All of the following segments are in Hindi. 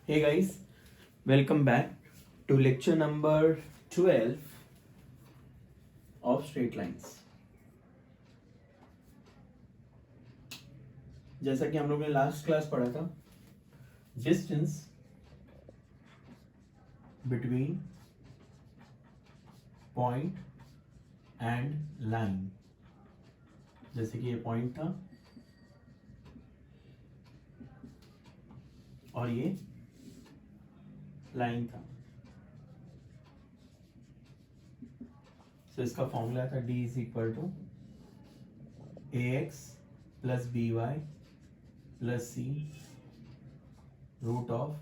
Hey guys, welcome back to lecture number 12 of straight lines. जैसा कि हम लोग ने लास्ट क्लास पढ़ा था, distance between point and line. जैसे कि ये पॉइंट था और ये लाइन था. तो इसका फॉर्मूला था d is equal to ax plus B Y plus C root of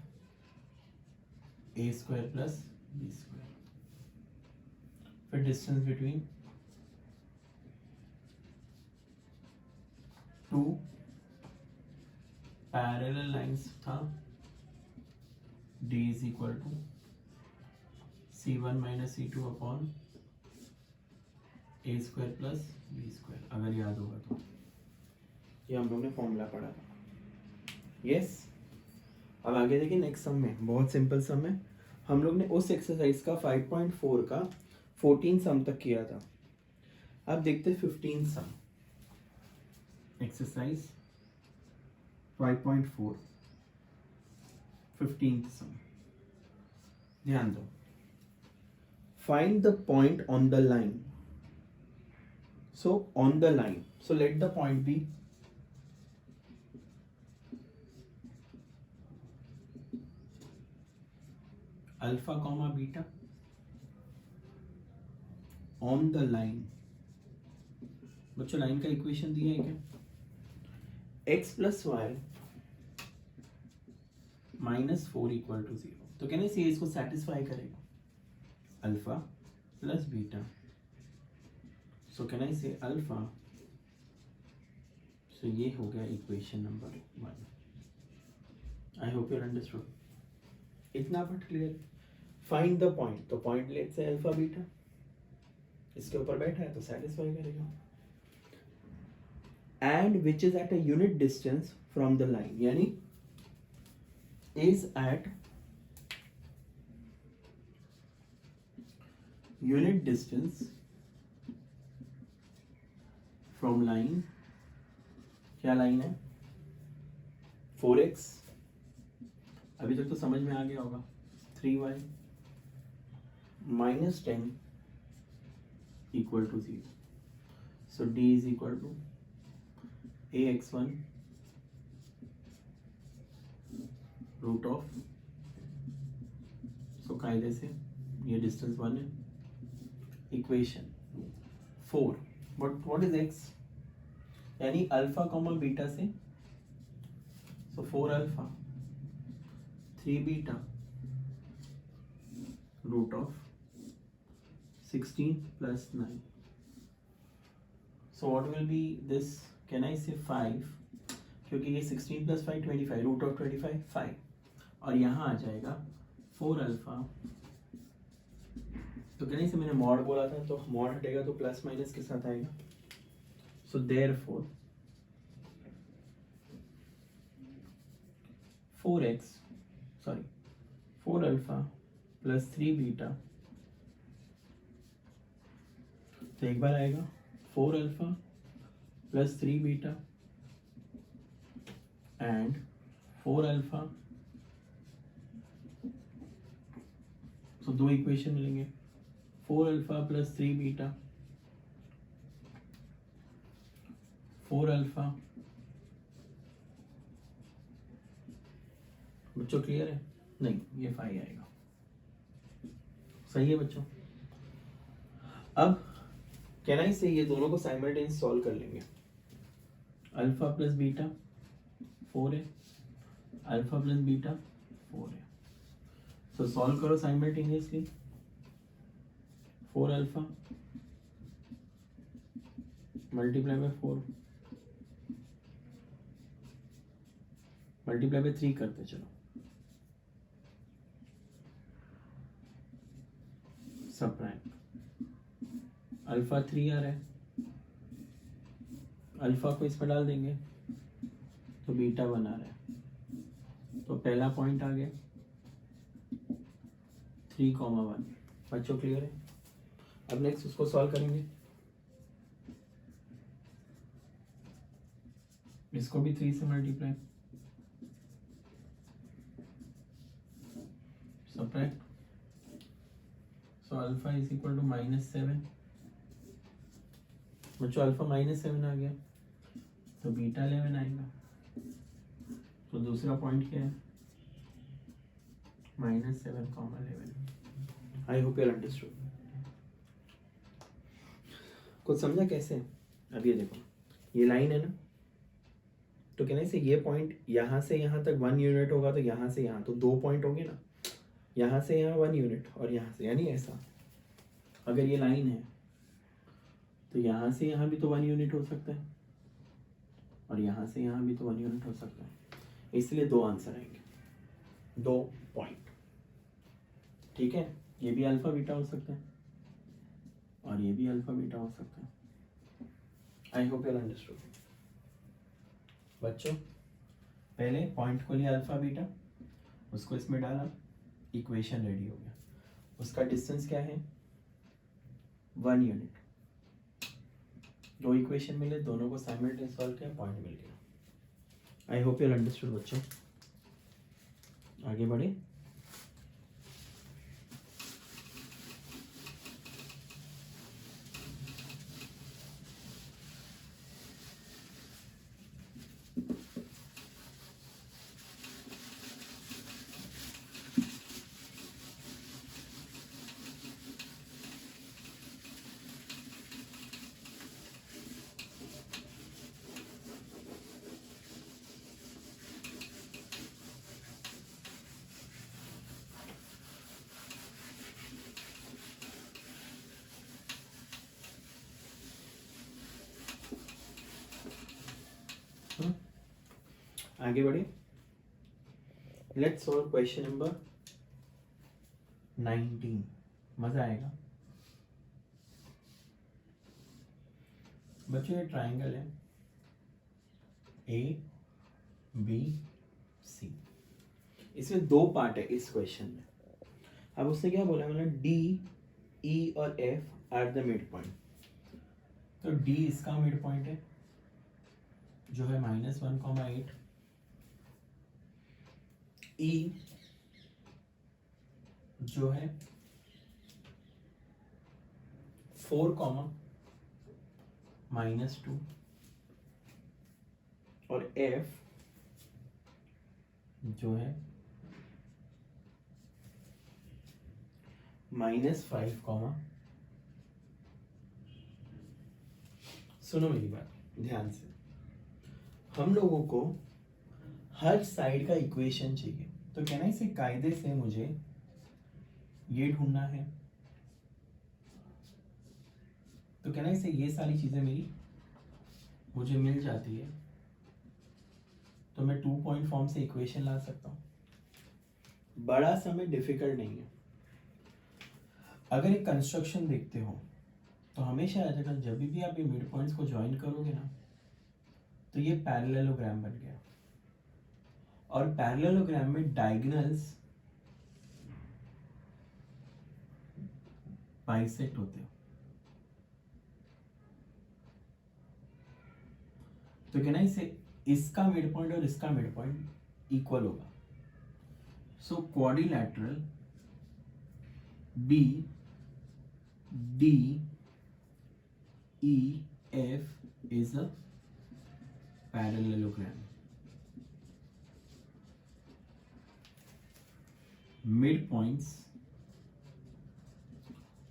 A square plus B square. फिर distance between two parallel lines था d is equal to c1 minus c2 upon A square plus B square. अगर याद होगा तो ये हम लोग ने फॉर्मूला पढ़ा था. यस, अब आगे देखिए नेक्स्ट सम में. बहुत सिंपल सम है. हम लोग ने उस एक्सरसाइज का 5.4 का 14 सम तक किया था. अब देखते हैं 15 सम. एक्सरसाइज 5.4 15th सम. ध्यान दो. Find the point on the line. So on the line, so let the point be alpha comma beta on the line. बच्चों लाइन का इक्वेशन दिया है क्या? x plus y minus 4 equal to 0. तो कहने से इसको सेटिस्फाई करेगा. Alpha plus beta. So can I say alpha? So ये हो गया equation number 1. I hope you understood. इतना but clear. Find the point. तो point let's say alpha beta. इसके ऊपर बैठा है तो satisfy करेगा. And which is at a unit distance from the line. यानी is at unit distance from line. क्या लाइन है? 4x. अभी तक तो समझ में आ गया होगा. 3y minus 10 equal to 0. So d is equal to ax1 root of. So कायदे से ये डिस्टेंस 1 है. Equation 4. But what is x? यानी अल्फा कॉमा बीटा से. So 4 alpha 3 beta root of 16 plus 9. So what will be this? Can I say 5? क्योंकि ये 16 प्लस 5 25. Root of 25 5. और यहाँ आ जाएगा 4 अल्फा. तो कहने से मैंने मॉड बोला था तो मॉड हटेगा तो प्लस माइनस के साथ आएगा. So therefore 4 alpha plus 3 beta. तो एक बार आएगा 4 alpha plus 3 beta and 4 alpha. तो दो इक्वेशन मिलेंगे. 4 अल्फा प्लस 3 बीटा 4 अल्फा. बच्चों क्लियर है? नहीं, ये 5 आएगा. सही है बच्चों. अब कैन आई से ये दोनों को साइमल्टेनियस सॉल्व कर लेंगे. अल्फा प्लस बीटा 4 है. अल्फा प्लस बीटा 4 है. तो सॉल्व करो simultaneously. 4 alpha multiply by 4 multiply by 3 करते चलो. सबट्रैक्ट. अल्फा 3 आ रहा है. अल्फा को इस पर डाल देंगे तो बीटा 1 आ रहा है. तो पहला पॉइंट आ गया. 3,1। बच्चों क्लियर है? अब नेक्स्ट उसको सॉल्व करेंगे। इसको भी 3 से multiply, subtract, so alpha is equal to -7। बच्चों अल्फा -7 आ गया तो बीटा 11 आएगा। तो दूसरा पॉइंट क्या है? -7,11। आई होप यू अंडरस्टूड। कुछ समझा कैसे? अब ये देखो, ये लाइन है ना, तो कहने से ये पॉइंट यहाँ से यहाँ तक 1 यूनिट होगा, तो यहाँ से यहाँ तो 2 पॉइंट होंगे ना, यहाँ से यहाँ 1 यूनिट और यहाँ से, यानी ऐसा अगर ये लाइन है तो यहाँ से यहाँ भी तो 1 यूनिट हो सकता है और यहाँ से यहाँ भी तो 1 यूनिट हो सकता है। इसलिए 2 आंसर आएंगे, 2 पॉइंट। ठीक है, ये भी अल्फा बीटा हो सकता है और ये भी अल्फा बीटा हो सकता है। आई होप यू अंडरस्टूड। बच्चों पहले पॉइंट को लिया अल्फा बीटा, उसको इसमें डाला, इक्वेशन रेडी हो गया। उसका डिस्टेंस क्या है? 1 यूनिट। 2 इक्वेशन मिले, दोनों को साइमल्टेनियस सॉल्व किया, पॉइंट मिल गया। आई होप यू अंडरस्टूड बच्चों। आगे बढ़े। आगे बढ़े। Let's solve question number 19। मजा आएगा बच्चों। ये ट्राइंगल है ABC, इसमें 2 पार्ट है इस क्वेश्चन में। अब उसने क्या बोला, मतलब D, E और F are the mid point. तो D इसका मिड पॉइंट है जो है -1,8। E जो है 4, -2 और F जो है -5, सुनो मेरी बात ध्यान से। हम लोगों को हर साइड का इक्वेशन चाहिए, तो कहना इसे कायदे से मुझे ये ढूंढना है। तो कहना इसे ये सारी चीजें मेरी मुझे मिल जाती है तो मैं 2 पॉइंट फॉर्म से इक्वेशन ला सकता हूं। बड़ा समय डिफिकल्ट नहीं है। अगर एक कंस्ट्रक्शन देखते हो तो हमेशा याद रखना, जब भी आप ये मिड पॉइंट्स को ज्वाइन करोगे ना, तो ये पैरेललोग्राम बन गया। और पैरेललोग्राम में डायगोनल्स बाइसेक्ट होते हो। तो कहना इसे इसका मिड पॉइंट और इसका मिड पॉइंट इक्वल होगा। So quadrilateral BDEF is a parallelogram. Midpoints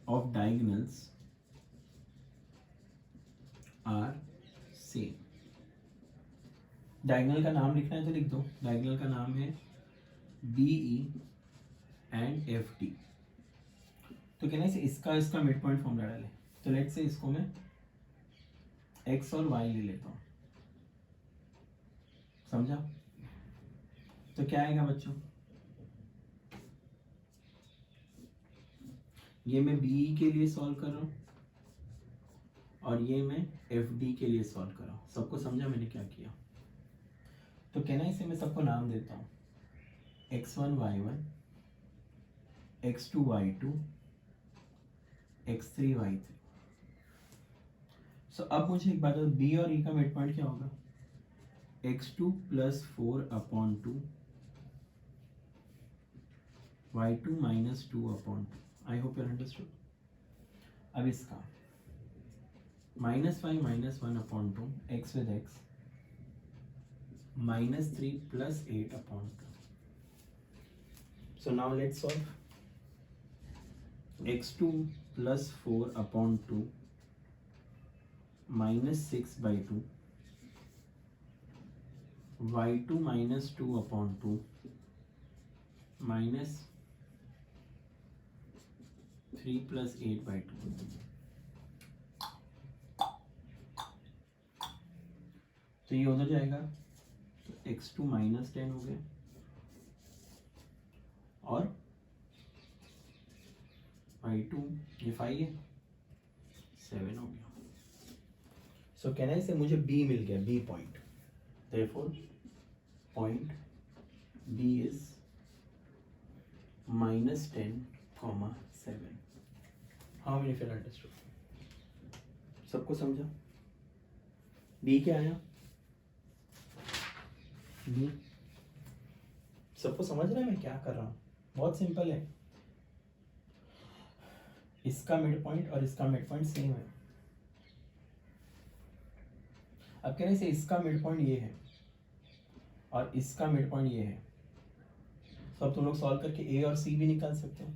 of diagonals are same. Diagonal का नाम लिखना है तो लिख दो। डायगोनल का नाम है BE and FD। तो कहना है इसका मिड पॉइंट फॉर्मूला डाले। तो लेट्स से इसको मैं x और y ले लेता हूँ, समझा? तो क्या आएगा बच्चों? ये मैं BE के लिए सॉल्व कर रहा हूँ और ये मैं FD के लिए सॉल्व कर रहा हूँ। सबको समझा मैंने क्या किया? तो कहना इसे मैं सबको नाम देता हूँ, x1 y1, x2 y2 x3 y3। सो अब मुझे एक बात, बी और ई का मिड पॉइंट क्या होगा? x2 plus 4/2 y2 minus 2/2। I hope you understood. अब इसका -5 minus 1/2 x with x -3 plus 8/2। So now let's solve. x2 plus 4/2 -6/2 y2 minus 2/2 minus 3 plus 8/2। तो ये उधर जाएगा, तो x2 -10 हो गया और y2 ये 5 है 7 हो गया। सो कहना से मुझे b मिल गया, b point. therefore point b is -10, 7। How many feel understood? सबको समझा? b क्या आया? b सबको समझ रहा है मैं क्या कर रहा हूँ? बहुत सिंपल है। इसका मिड पॉइंट और इसका मिड पॉइंट सेम है। अब कहने से इसका मिड पॉइंट ये है और इसका मिड पॉइंट ये है, तो अब तुम लोग सॉल्व करके ए और सी भी निकाल सकते हो।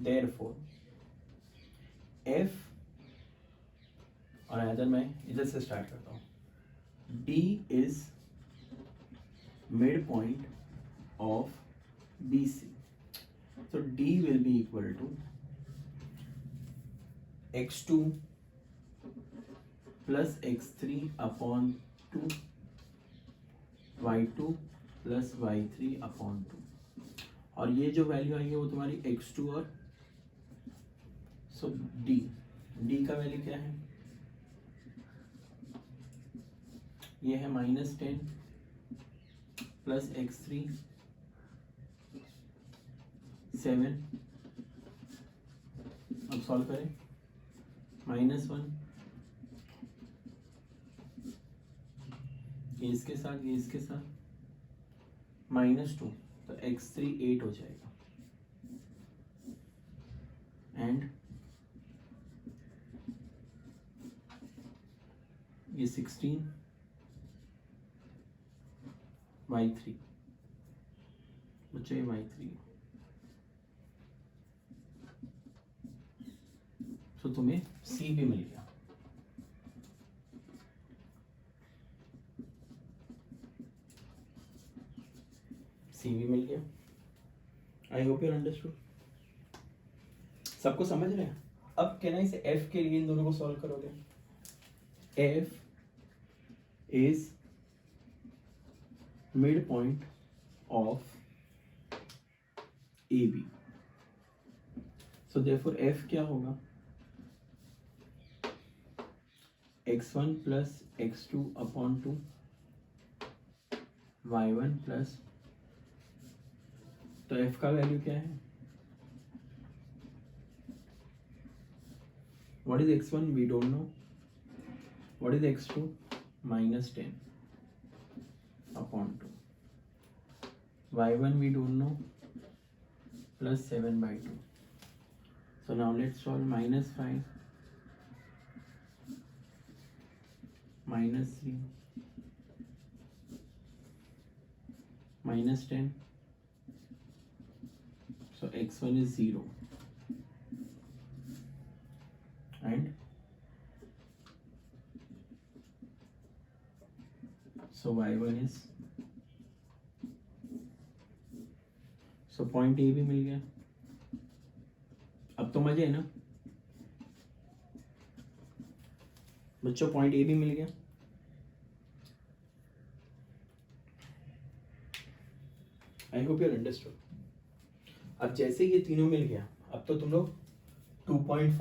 देयरफॉर एफ, और अदर मैं इधर से स्टार्ट करता हूँ, D is mid point of B C. So D will be equal to x2 plus x3/2 y2 plus y3/2। और ये जो वैल्यू आई है वो तुम्हारी x2 और D का वैल्यू क्या है? ये है -10 प्लस x3 7। अब सॉल्व करें, -1 ये इसके साथ, ये इसके साथ, -2, तो x3 8 हो जाएगा एंड ये 16 y3 बच्चों, ये y3। तो तुम्हें सी भी मिल गया। सी भी मिल गया। आई होप यू अंडरस्टूड। सबको समझ रहे हैं? अब कहना इसे एफ के लिए इन दोनों को सॉल्व करोगे। F is mid point of A B. So therefore F क्या होगा? x1 plus x2/2 y1 plus, तो f का वैल्यू क्या है? what is x1? we don't know. what is x2? -10/2 y1 we don't know, plus 7/2। so now let's solve -5 -3 -10, so x1 is 0 and so y1 is, so point A भी मिल गया। अब तो मजे है ना बच्चों? पॉइंट ए भी मिल गया। आई होप यू अंडरस्टूड। अब जैसे ये तीनों मिल गया, अब तो तुम लोग 2 पॉइंट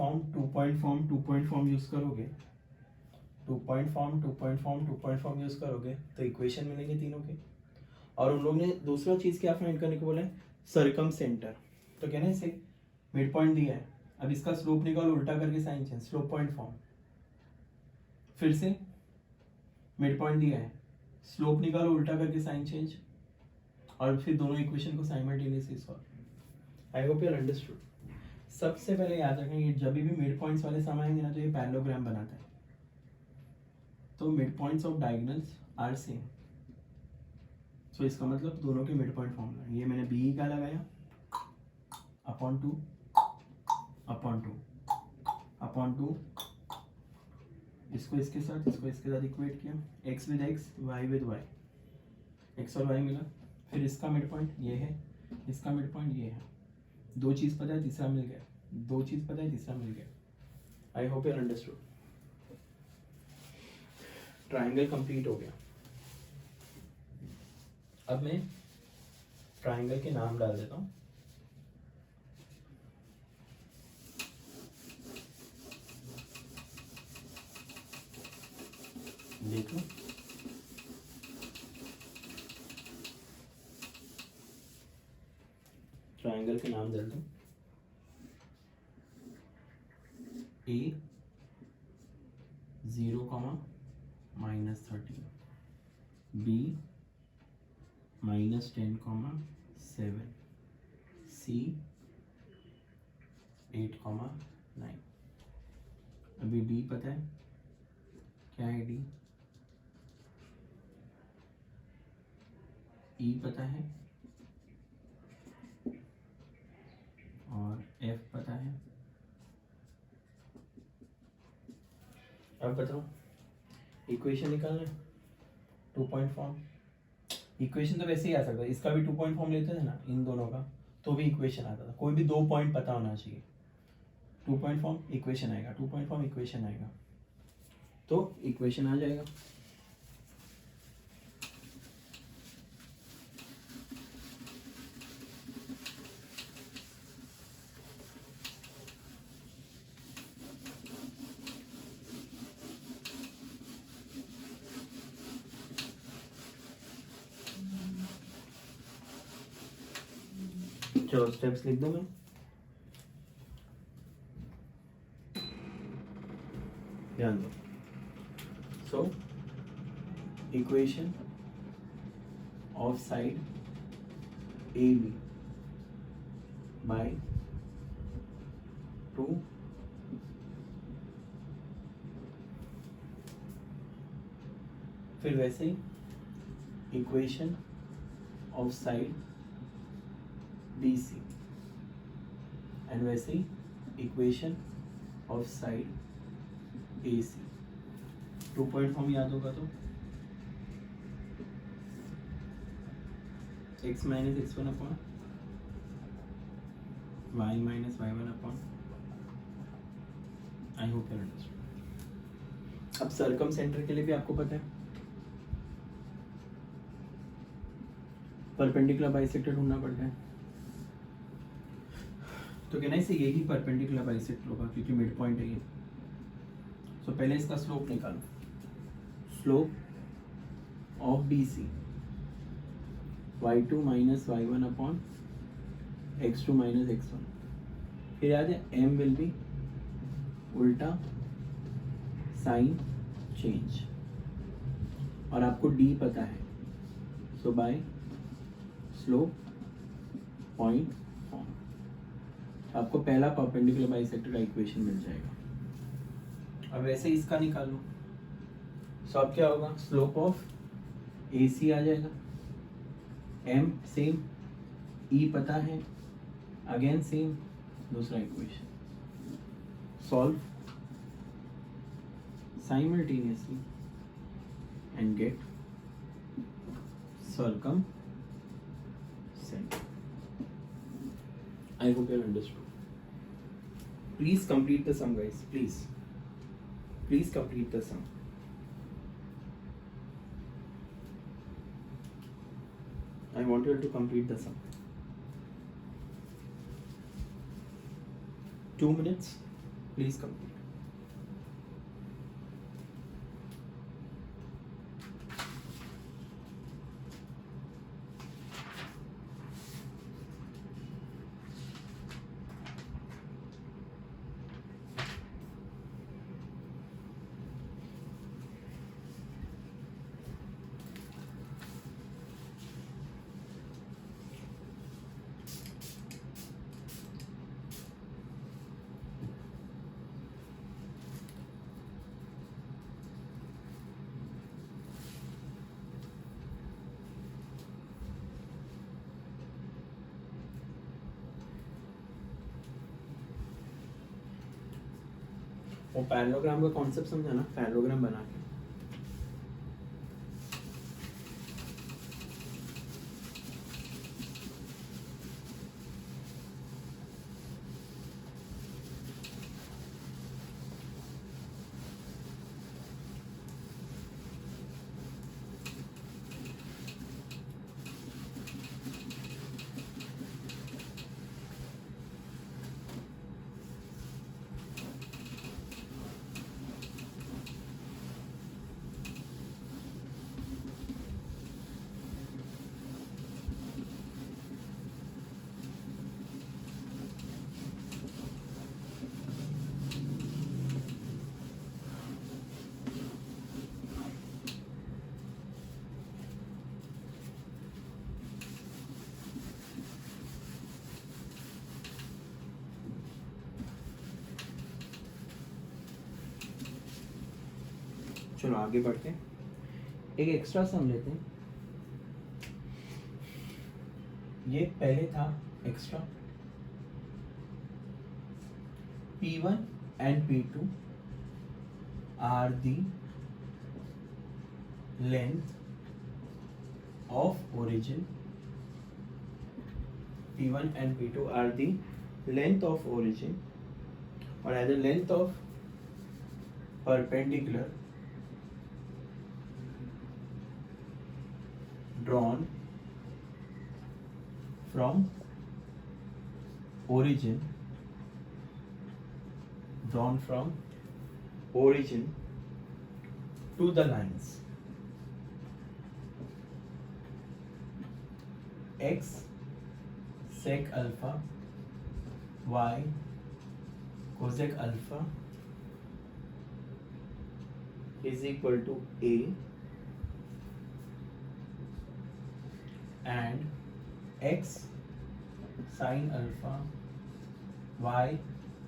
फॉर्म यूज करोगे। 2 पॉइंट फॉर्म यूज करोगे तो इक्वेशन मिलेंगे तीनों के। और उन लोगों ने दूसरा चीज क्या फाइंड करने को बोला है? Circum centre. तो कहने से मिड पॉइंट दिया है, अब इसका स्लोप निकालो, उल्टा करके sign change, slope point form. फिर से मिड पॉइंट दिया है, स्लोप निकालो, उल्टा करके साइन चेंज, और फिर दोनों इक्वेशन को simultaneously solve. I hope you understood. सबसे पहले याद रखें कि जब भी मिड पॉइंट्स वाले सम आएंगे ना तो ये पैरेललोग्राम बनाता है, तो midpoints of diagonals are same. So इसका मतलब दोनों के मिड पॉइंट फॉर्मूला, ये मैंने बी का लगाया upon two upon two upon two, इसको इसके साथ इक्वेट किया, x with x, y with y, x और y मिला। फिर इसका मिड पॉइंट ये है, इसका मिड पॉइंट ये है, दो चीज़ पता है तीसरा मिल गया, दो चीज़ पता है तीसरा मिल गया। आई hope you understood. Triangle complete हो गया। अब मैं ट्राइंगल के नाम डाल देता हूँ। देखो ट्राइंगल के नाम डाल दो, A 0, -13, B -10, 7, C 8, 9। अभी D पता है क्या है, D E पता है और F पता है। अब बताओ इक्वेशन निकालना है, 2 पॉइंट फॉर्म। इक्वेशन तो वैसे ही आ सकता है, इसका भी 2 पॉइंट फॉर्म लेते थे ना इन दोनों का, तो भी इक्वेशन आता था। कोई भी 2 पॉइंट पता होना चाहिए, 2 पॉइंट फॉर्म इक्वेशन आएगा, 2 पॉइंट फॉर्म इक्वेशन आएगा, तो इक्वेशन आ जाएगा। चलो स्टेप्स लिख दो मैं। ध्यान दो। So equation of side A B by 2 फिर वैसे ही equation of side B C, and वैसे ही equation of side A C. 2 point form याद होगा तो x minus x1 upon y minus y1 upon, I hope you understood. अब सर्कम सेंटर के लिए भी आपको पता है परपेंडिकुलर बाइसेक्टर ढूंढना पड़ता है, तो कहना इसे यही परपेंडिकुलर बाइसेक्टर होगा क्योंकि मिड पॉइंट है ये। तो पहले इसका स्लोप निकालो, slope of B C y2 minus y1 upon x2 minus x1। फिर याद है m विल बी उल्टा साइन चेंज, और आपको d पता है, so by slope point form आपको पहला परपेंडिकुलर बाइसेक्टर का इक्वेशन मिल जाएगा। अब वैसे इसका निकालो, सो अब क्या होगा, स्लोप ऑफ ए सी आ जाएगा, एम सेम, ई पता है, अगेन सेम, दूसरा equation solve simultaneously and get circumcentre. I hope you understood. Please complete the sum, guys. Please complete the sum. I want you to complete the sum. 2 minutes. Please complete. वो पैरेललोग्राम का कॉन्सेप्ट समझा ना, पैरेललोग्राम बना के। चलो आगे बढ़ते हैं, एक एक्स्ट्रा सम लेते हैं। ये पहले था extra, P1 and P2 are the length of origin. P1 and P2 are the length of origin, or either length of perpendicular drawn from origin to the lines x sec alpha, y cosec alpha is equal to a, and x sin alpha, y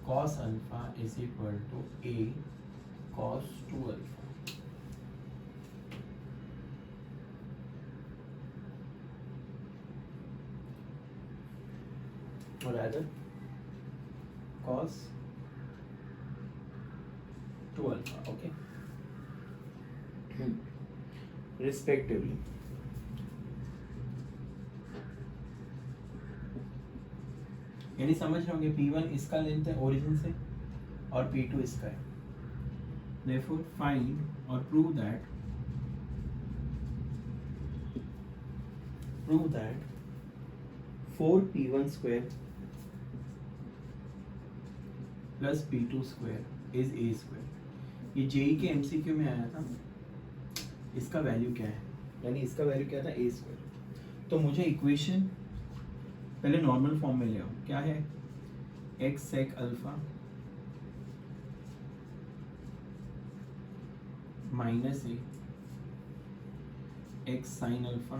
cos alpha is equal to a cos 2 alpha. Or rather cos 2 alpha, okay, respectively. यानी समझ रहे होंगे P1 इसका लेंथ है ओरिजिन से और P2 इसका है। Therefore find or prove that 4P1 square plus P2 square is A square। ये JEE के MCQ में आया था, इसका वैल्यू क्या है, यानी इसका वैल्यू क्या था, A स्क्वायर। तो मुझे इक्वेशन पहले नॉर्मल फॉर्म में ले आओ, क्या है, x sec अल्फा माइनस ए x sin अल्फा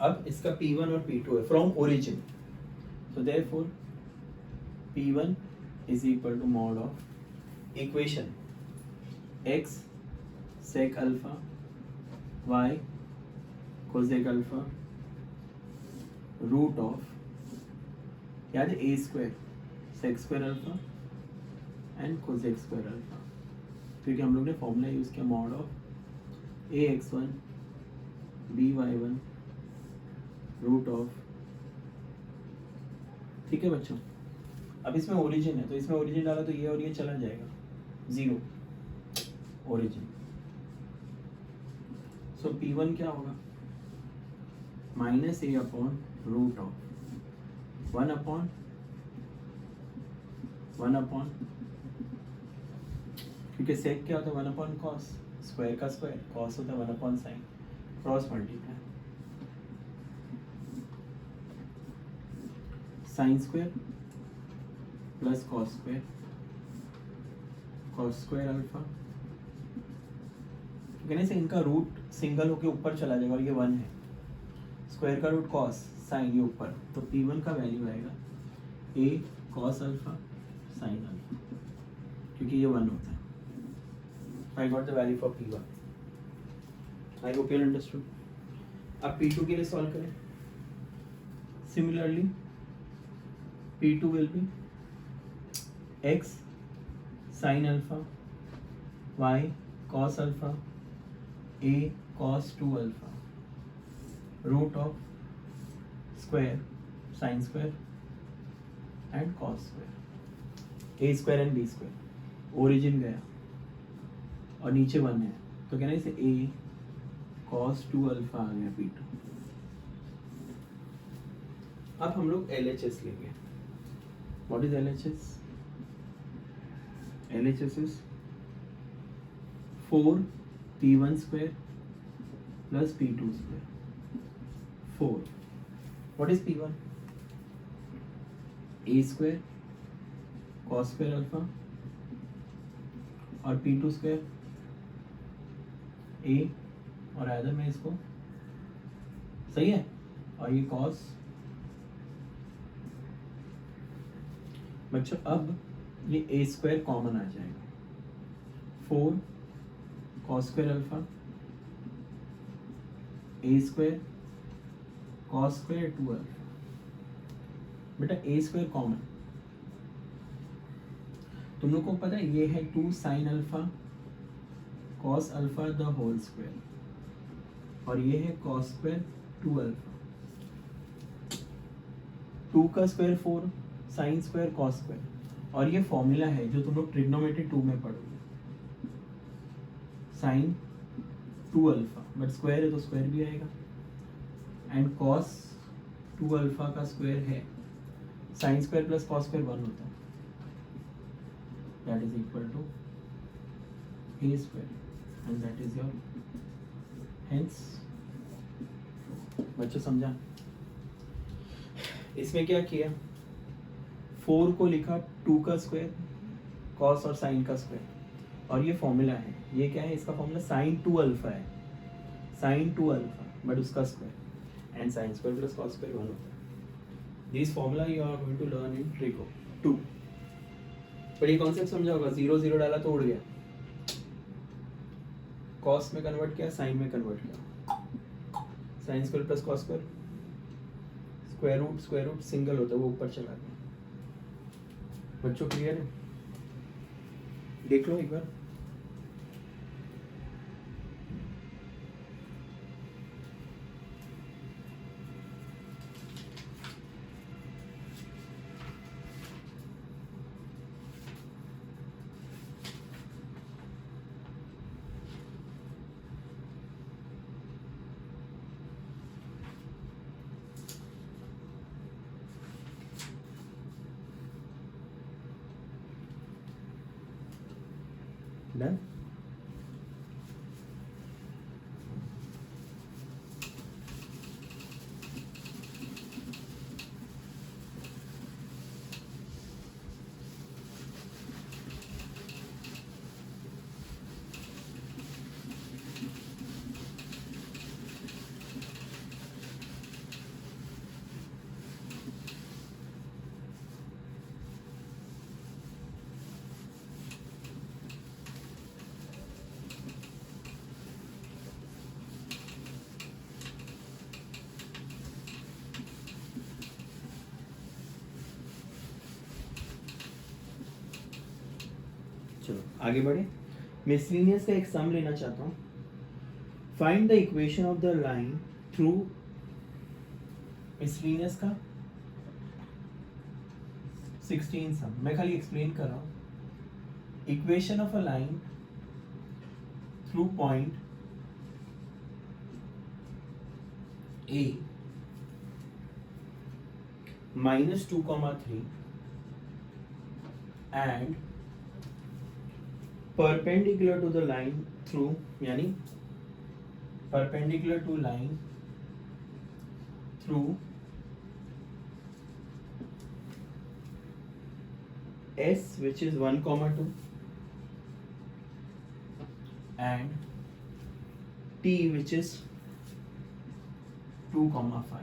अब इसका P1 और P2 है from origin, so therefore P1 is equal to mod of equation x sec alpha, y cosec alpha, root of, याद है, a square sec square alpha and cosec square alpha, क्योंकि हम लोग ने फॉर्मूला यूज किया mod of ax1 by1 root of, ठीक है बच्चों। अब इसमें ओरिजिन है तो इसमें ओरिजिन डाला तो ये और ये चला जाएगा, जीरो ओरिजिन। सो P1 क्या होगा, minus A upon root of 1 upon, क्योंकि सेक क्या होता है 1 अपॉन कॉस, स्क्वायर का स्क्वायर, कॉस होता है 1 upon sine, cross multiply, sine square plus cos square alpha, कहने से इनका रूट सिंगल होके ऊपर चला जाएगा और ये 1 है, स्क्वायर का रूट कॉस, साइन ये ऊपर, तो P1 का वैल्यू आएगा a cos alpha sine alpha, क्योंकि ये 1 होता है। I got the value for P1. I hope you understood. अब P2 के लिए सॉल्व करें, Similarly, P2 will be x sin alpha, y cos alpha, a cos 2 alpha, root of square sin square and cos square, a square and b square. Origin गया और नीचे 1 है तो कहना इसे a cos 2 अल्फा आ गया P2. अब हम लोग LHS लेंगे. What is LHS? LHS is 4 P1 square plus P2 square. 4. What is P1? A square cos square alpha और P2 square A और आइदर में इसको सही है और ये cos. बच्चों अब ये A स्क्वायर कॉमन आ जाएगा. 4 cos square alpha A square cos square 2 alpha. बेटा A स्क्वायर कॉमन तुम लोग को पता है ये है 2 sin alpha cos alpha the whole square और ये है cos स्क्वायर 2 अल्फा. 2 का square 4 sin square cos square और ये फॉर्मूला है जो तुम लोग ट्रिग्नोमेट्री 2 में पढ़ोगे. sin 2 अल्फा बट स्क्वायर है तो स्क्वायर भी आएगा एंड cos 2 अल्फा का स्क्वायर है sin square plus cos square 1 होता है. That is equal to a square and that is your hence. बच्चों समझा? इसमें क्या किया 4 को लिखा 2 का स्क्वायर cos और sin का स्क्वायर और ये फॉर्मूला है. ये क्या है इसका फॉर्मूला sin 2 अल्फा है sin 2 अल्फा बट उसका square and sin square plus cos square 1 होता है. This formula you are going to learn in trigo 2. पर ये कॉन्सेप्ट समझा होगा. 0 0 डाला तो उड़ गया. cos में कन्वर्ट किया sin में कन्वर्ट किया. sin square plus cos square square root single होता है वो ऊपर चला गया. बच्चों क्लियर है? देख लो एक बार. Done? चलो आगे बढ़े. मिसलिनियस का एक सम लेना चाहता हूँ. Find the equation of the line through miscellaneous का 16 सम. मैं खाली एक्सप्लेन कर रहा हूँ. Equation of a line through point A -2,3 and perpendicular to the line through यानी perpendicular to line through S which is 1,2 and T which is 2,5.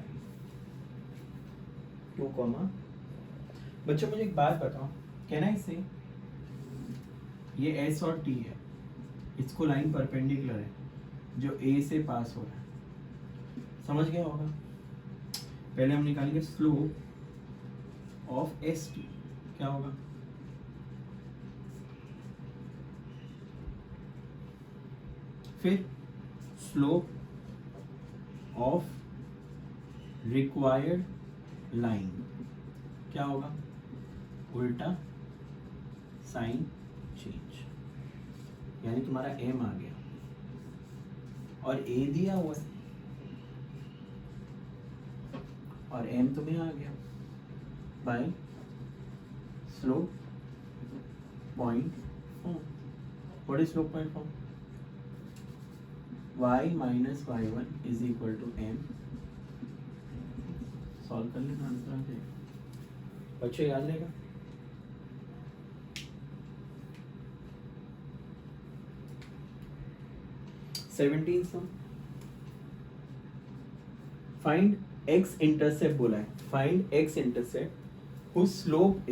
बच्चों मुझे एक बात बताओ. कैन आई से ये S और T है, इसको लाइन परपेंडिकुलर है जो A से पास हो रहा है. समझ गया होगा? पहले हम निकालेंगे स्लोप ऑफ एस टी, क्या होगा? फिर स्लोप ऑफ रिक्वायर्ड लाइन, क्या होगा? उल्टा साइन चेंज, यानी तुम्हारा एम आ गया और ए दिया हुआ है और एम तुम्हें आ गया by slope point form. What is slope point form? y minus y1 is equal to m. Solve कर लेना, आंसर आ जाएगा. बच्चों याद रहेगा? Seventeen sum. Find x intercept बोला है. Find x intercept whose slope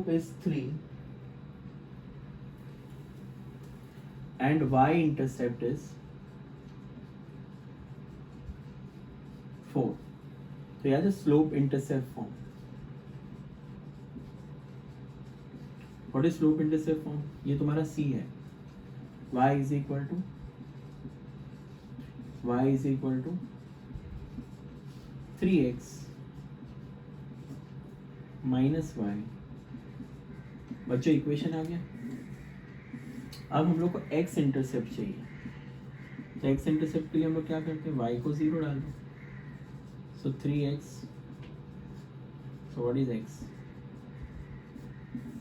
is 3 and y intercept is 4. तो याद है slope intercept form. What is slope intercept form? ये तुम्हारा c है. y is equal to 3x minus y. बच्चों इक्वेशन आ गया. अब हम लोग को x इंटरसेप्ट चाहिए. तो x इंटरसेप्ट के लिए हम लोग क्या करते हैं? y को 0 डाल दो. सो 3x. So what is x?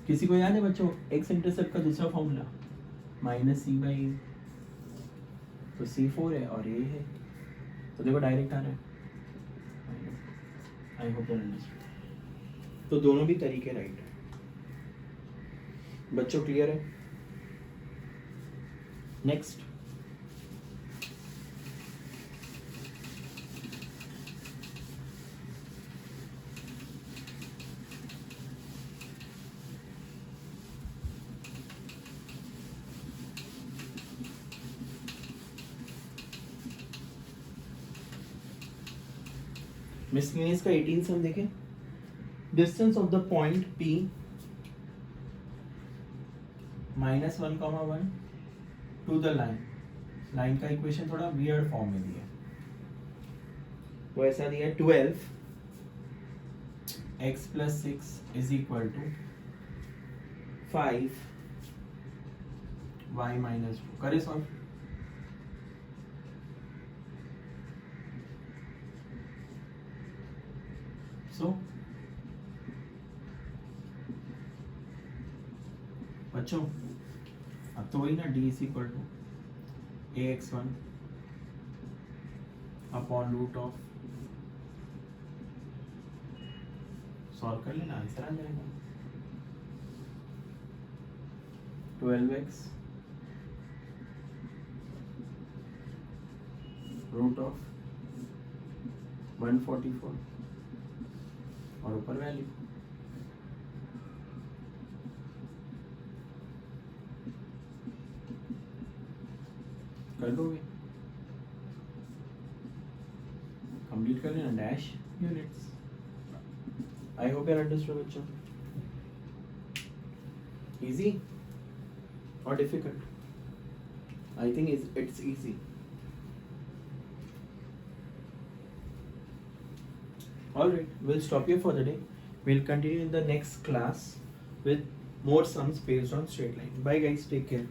किसी को याद है बच्चों x इंटरसेप्ट का दूसरा फॉर्मूला? माइनस c बाई ए. तो c 4 है और a है, तो देखो डायरेक्ट आ रहा है. आई होप यू अंडरस्टैंड. तो दोनों भी तरीके राइट है. बच्चों क्लियर है? नेक्स्ट. मिसलिनियस का 18 सम देखें. Distance of the point P -1, to the line. Line का इक्वेशन थोड़ा वियर्ड फॉर्म में दिया है. वो ऐसा दिया है 12 x + 6 is equal to 5 y - 2. करे सॉल्व. सो बच्चों अब तो वही ना, d is equal to ax1 upon root of. Solve कर लेना, आंसर आ जाएगा. 12x रूट ऑफ 144 और ऊपर वैल्यू. कर दोगे, कंप्लीट कर लेना. Dash units. I hope you understood बच्चों. इजी और difficult? I think it's easy. All right, we'll stop here for the day. We'll continue in the next class with more sums based on straight line. Bye guys, take care.